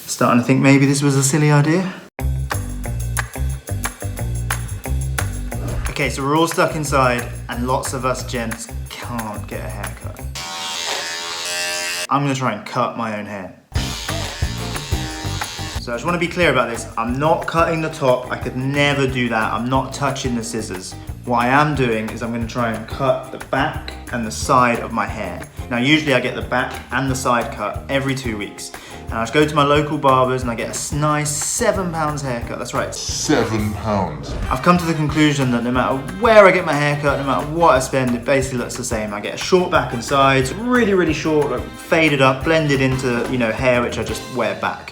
starting to think maybe this was a silly idea. Okay, so we're all stuck inside and lots of us gents can't get a haircut. I'm gonna try and cut my own hair. So I just want to be clear about this. I'm not cutting the top. I could never do that. I'm not touching the scissors. What I am doing is I'm going to try and cut the back and the side of my hair. Now usually I get the back and the side cut every 2 weeks. And I just go to my local barbers and I get a nice £7 haircut. That's right. £7. I've come to the conclusion that no matter where I get my hair cut, no matter what I spend, it basically looks the same. I get a short back and sides, really, really short, like faded up, blended into, you know, hair which I just wear back.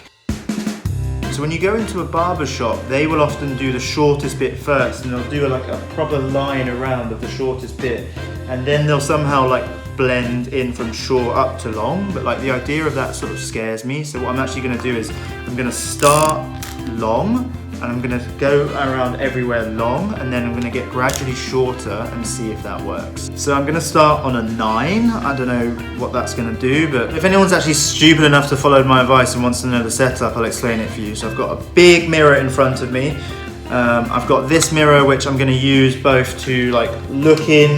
So when you go into a barber shop, they will often do the shortest bit first, and they'll do like a proper line around of the shortest bit, and then they'll somehow like blend in from short up to long. But like the idea of that sort of scares me. So what I'm actually going to do is I'm going to start long, and I'm going to go around everywhere long, and then I'm going to get gradually shorter and see if that works. So I'm going to start on a 9. I don't know what that's going to do, but if anyone's actually stupid enough to follow my advice and wants to know the setup, I'll explain it for you. So I've got a big mirror in front of me. I've got this mirror which I'm going to use both to like look in,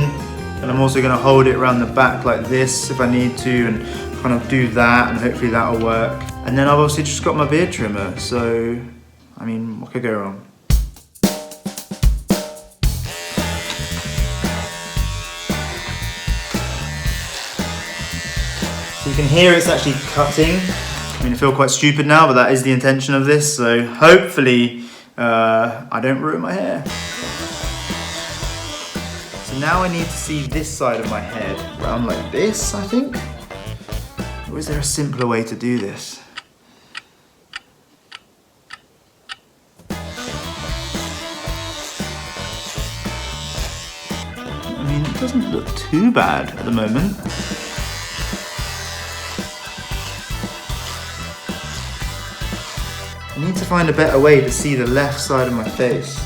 and I'm also going to hold it around the back like this if I need to, and kind of do that, and hopefully that'll work. And then I've obviously just got my beard trimmer, so I mean, what could go wrong? So you can hear it's actually cutting. I mean, I feel quite stupid now, but that is the intention of this. So hopefully I don't ruin my hair. So now I need to see this side of my head round like this, I think. Or is there a simpler way to do this? I mean, it doesn't look too bad at the moment. I need to find a better way to see the left side of my face.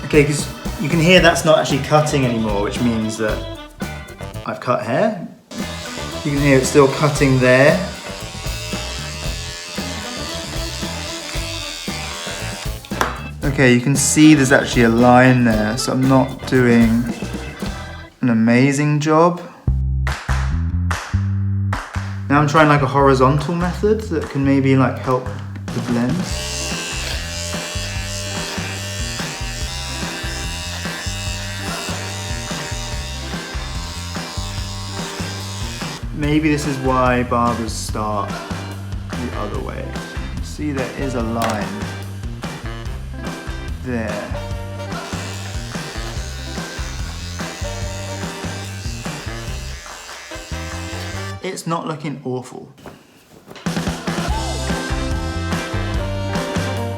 Okay, because you can hear that's not actually cutting anymore, which means that I've cut hair. You can hear it's still cutting there. Okay, you can see there's actually a line there, so I'm not doing an amazing job. Now I'm trying like a horizontal method that can maybe like help the blend. Maybe this is why barbers start the other way. See, there is a line there. It's not looking awful.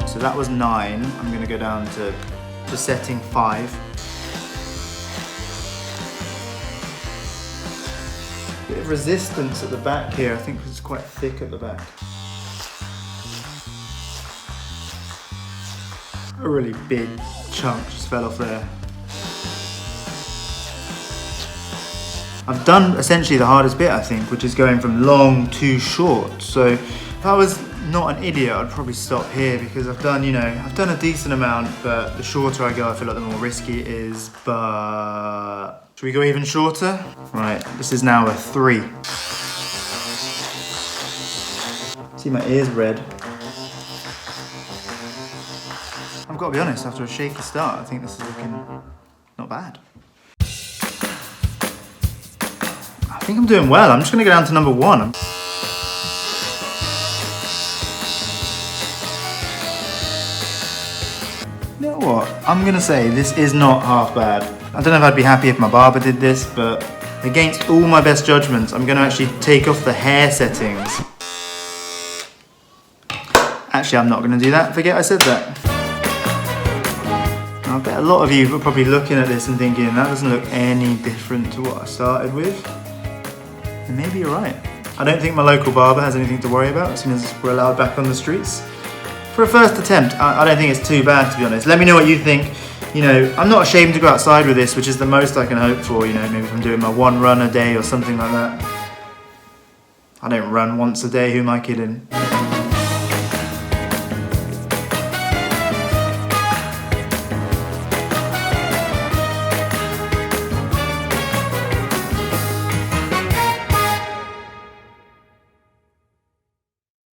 So that was 9. I'm gonna go down to setting 5. Bit of resistance at the back here. I think it's quite thick at the back. A really big chunk just fell off there. I've done essentially the hardest bit, I think, which is going from long to short. So if I was not an idiot, I'd probably stop here, because I've done, you know, I've done a decent amount, but the shorter I go, I feel like the more risky it is. But should we go even shorter? Right, this is now a 3. See, my ear's red. I've got to be honest, after a shaky start, I think this is looking not bad. I think I'm doing well. I'm just going to go down to number 1. You know what? I'm going to say this is not half bad. I don't know if I'd be happy if my barber did this, but against all my best judgments, I'm going to actually take off the hair settings. Actually, I'm not going to do that. Forget I said that. I bet a lot of you are probably looking at this and thinking, that doesn't look any different to what I started with. And maybe you're right. I don't think my local barber has anything to worry about as soon as we're allowed back on the streets. For a first attempt, I don't think it's too bad, to be honest. Let me know what you think. You know, I'm not ashamed to go outside with this, which is the most I can hope for, you know, maybe if I'm doing my 1 run a day or something like that. I don't run once a day, who am I kidding?